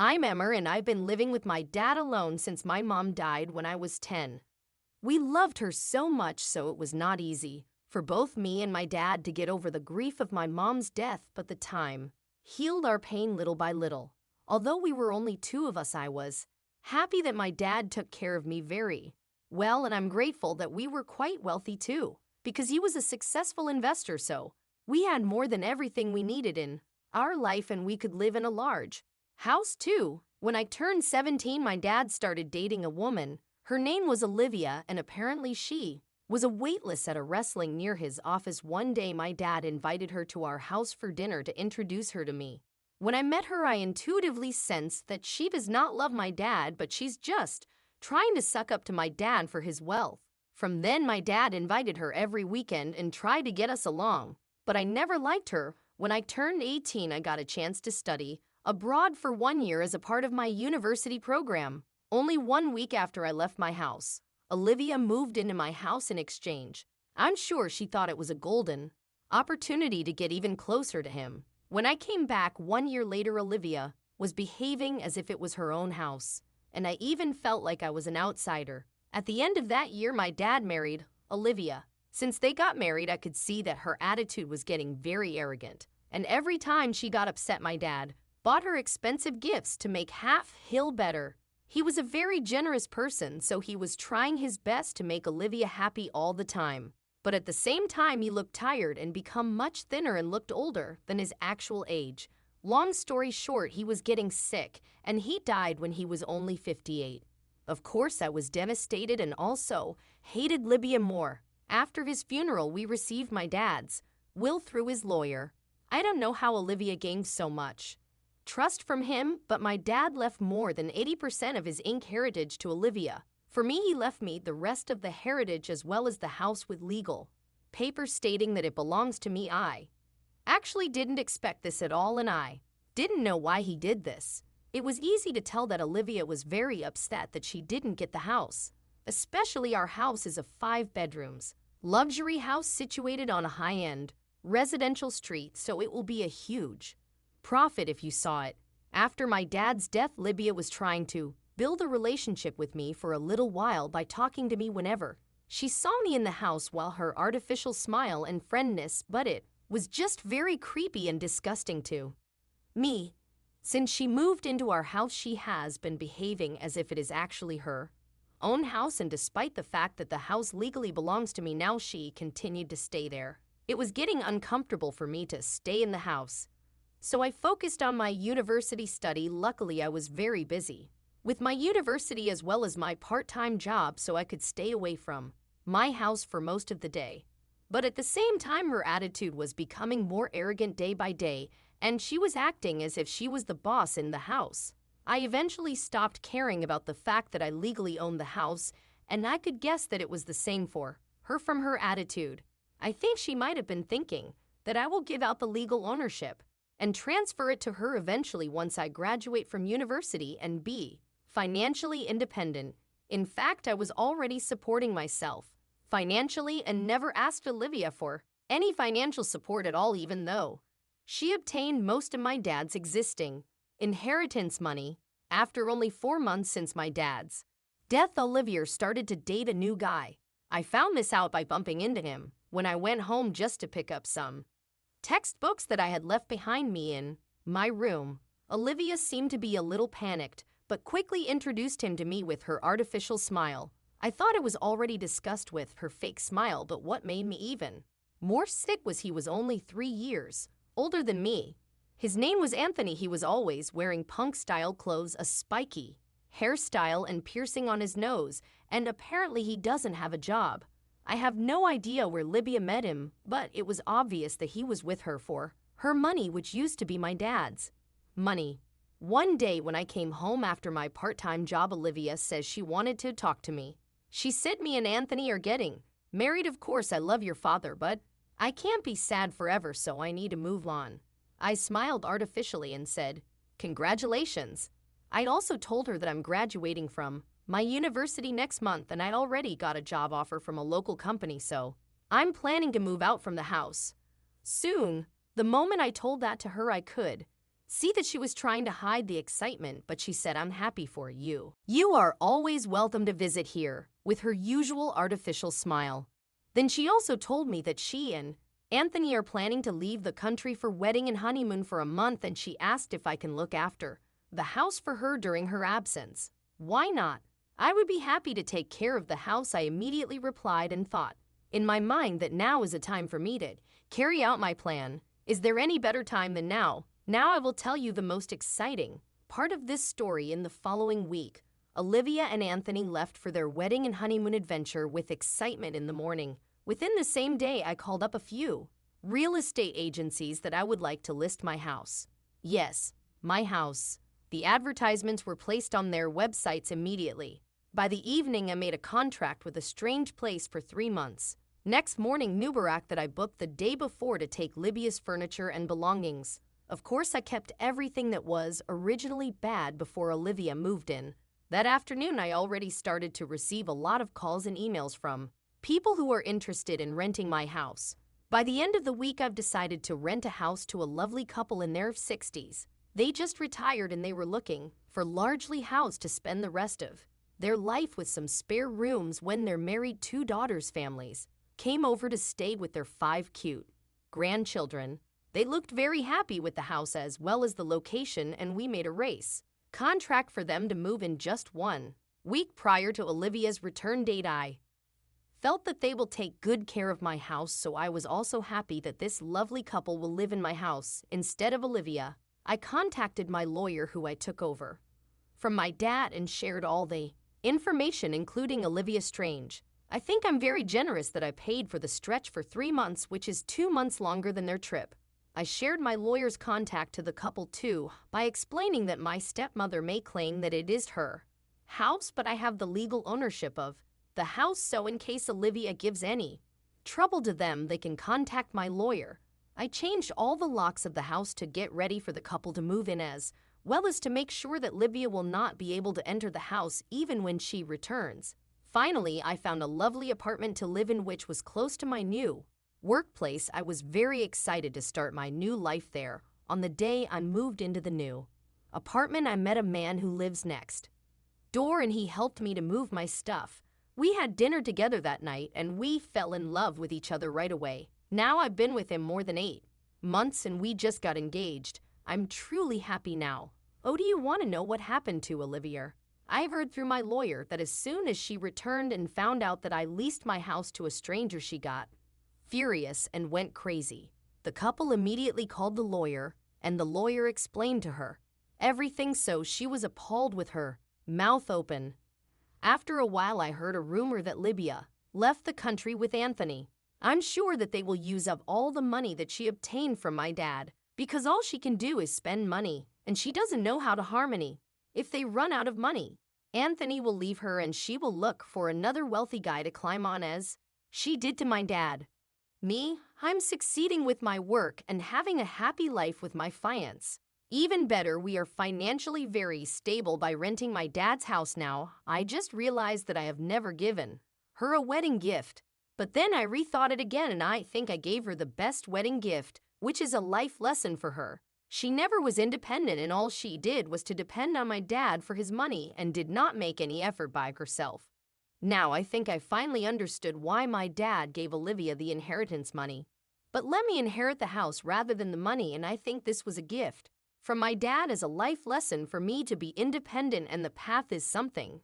I'm Emmer, and I've been living with my dad alone since my mom died when I was 10. We loved her so much, so it was not easy for both me and my dad to get over the grief of my mom's death, but the time healed our pain little by little. Although we were only two of us, I was happy that my dad took care of me very well, and I'm grateful that we were quite wealthy too, because he was a successful investor, so we had more than everything we needed in our life, and we could live in a large house too. When I turned 17, my dad started dating a woman. Her name was Olivia, and apparently she was a waitress at a restaurant near his office. One day, my dad invited her to our house for dinner to introduce her to me. When I met her, I intuitively sensed that she does not love my dad, but she's just trying to suck up to my dad for his wealth. From then, my dad invited her every weekend and tried to get us along, but I never liked her. When I turned 18, I got a chance to study abroad for 1 year as a part of my university program. Only 1 week after I left my house, Olivia moved into my house in exchange. I'm sure she thought it was a golden opportunity to get even closer to him. When I came back 1 year later, Olivia was behaving as if it was her own house, and I even felt like I was an outsider. At the end of that year, my dad married Olivia. Since they got married, I could see that her attitude was getting very arrogant, and every time she got upset, my dad bought her expensive gifts to make half feel better. He was a very generous person, so he was trying his best to make Olivia happy all the time. But at the same time, he looked tired and become much thinner and looked older than his actual age. Long story short, he was getting sick, and he died when he was only 58. Of course, I was devastated and also hated Olivia more. After his funeral, we received my dad's will through his lawyer. I don't know how Olivia gained so much trust from him, but my dad left more than 80% of his heritage to Olivia. For me, he left me the rest of the heritage as well as the house with legal papers stating that it belongs to me. I actually didn't expect this at all, and I didn't know why he did this. It was easy to tell that Olivia was very upset that she didn't get the house. Especially our house is a 5 bedrooms luxury house situated on a high-end residential street, so it will be a huge profit if you saw it. After my dad's death, Olivia was trying to build a relationship with me for a little while by talking to me whenever she saw me in the house, while her artificial smile and friendness, but it was just very creepy and disgusting to me. Since she moved into our house, she has been behaving as if it is actually her own house, and despite the fact that the house legally belongs to me now, she continued to stay there. It was getting uncomfortable for me to stay in the house, so I focused on my university study. Luckily, I was very busy with my university as well as my part-time job, so I could stay away from my house for most of the day. But at the same time, her attitude was becoming more arrogant day by day, and she was acting as if she was the boss in the house. I eventually stopped caring about the fact that I legally owned the house, and I could guess that it was the same for her from her attitude. I think she might have been thinking that I will give out the legal ownership and transfer it to her eventually once I graduate from university and be financially independent. In fact, I was already supporting myself financially and never asked Olivia for any financial support at all, even though she obtained most of my dad's existing inheritance money. After only 4 months since my dad's death, Olivia started to date a new guy. I found this out by bumping into him when I went home just to pick up some textbooks that I had left behind me in my room. Olivia seemed to be a little panicked, but quickly introduced him to me with her artificial smile. I thought it was already discussed with her fake smile, but what made me even more sick was he was only 3 years older than me. His name was Anthony. He was always wearing punk-style clothes, a spiky hairstyle, and piercing on his nose, and apparently he doesn't have a job. I have no idea where Olivia met him, but it was obvious that he was with her for her money, which used to be my dad's money. One day when I came home after my part-time job, Olivia says she wanted to talk to me. She said me and Anthony are getting married. Of course, I love your father, but I can't be sad forever, so I need to move on. I smiled artificially and said, "Congratulations." I'd also told her that I'm graduating from my university next month, and I'd already got a job offer from a local company, so I'm planning to move out from the house soon. The moment I told that to her, I could see that she was trying to hide the excitement, but she said, "I'm happy for you. You are always welcome to visit here," with her usual artificial smile. Then she also told me that she and Anthony are planning to leave the country for wedding and honeymoon for a month, and she asked if I can look after the house for her during her absence. Why not? I would be happy to take care of the house, I immediately replied, and thought in my mind that now is a time for me to carry out my plan. Is there any better time than now? Now I will tell you the most exciting part of this story. In the following week, Olivia and Anthony left for their wedding and honeymoon adventure with excitement in the morning. Within the same day, I called up a few real estate agencies that I would like to list my house. Yes, my house. The advertisements were placed on their websites immediately. By the evening, I made a contract with a strange place for 3 months. Next morning, Nubarak that I booked the day before to take Libya's furniture and belongings. Of course, I kept everything that was originally bad before Olivia moved in. That afternoon, I already started to receive a lot of calls and emails from people who are interested in renting my house. By the end of the week, I've decided to rent a house to a lovely couple in their 60s. They just retired and they were looking for largely house to spend the rest of their life with some spare rooms when their married 2 daughters' families came over to stay with their 5 cute grandchildren. They looked very happy with the house as well as the location, and we made a race contract for them to move in just 1 week prior to Olivia's return date. I felt that they will take good care of my house, so I was also happy that this lovely couple will live in my house instead of Olivia. I contacted my lawyer, who I took over from my dad, and shared all the information, including Olivia Strange. I think I'm very generous that I paid for the stretch for 3 months, which is 2 months longer than their trip. I shared my lawyer's contact to the couple too, by explaining that my stepmother may claim that it is her house, but I have the legal ownership of the house, so in case Olivia gives any trouble to them, they can contact my lawyer. I changed all the locks of the house to get ready for the couple to move in, as well as to make sure that Olivia will not be able to enter the house even when she returns. Finally, I found a lovely apartment to live in, which was close to my new workplace. I was very excited to start my new life there. On the day I moved into the new apartment, I met a man who lives next door, and he helped me to move my stuff. We had dinner together that night, and we fell in love with each other right away. Now I've been with him more than 8 months, and we just got engaged. I'm truly happy now. Oh, do you want to know what happened to Olivia? I've heard through my lawyer that as soon as she returned and found out that I leased my house to a stranger, she got furious and went crazy. The couple immediately called the lawyer, and the lawyer explained to her everything, so she was appalled with her mouth open. After a while, I heard a rumor that Libya left the country with Anthony. I'm sure that they will use up all the money that she obtained from my dad, because all she can do is spend money, and she doesn't know how to harmony. If they run out of money, Anthony will leave her, and she will look for another wealthy guy to climb on, as she did to my dad. Me, I'm succeeding with my work and having a happy life with my finance. Even better, we are financially very stable by renting my dad's house now. I just realized that I have never given her a wedding gift. But then I rethought it again, and I think I gave her the best wedding gift, which is a life lesson for her. She never was independent, and all she did was to depend on my dad for his money and did not make any effort by herself. Now I think I finally understood why my dad gave Olivia the inheritance money. But let me inherit the house rather than the money, and I think this was a gift from my dad as a life lesson for me to be independent, and the path is something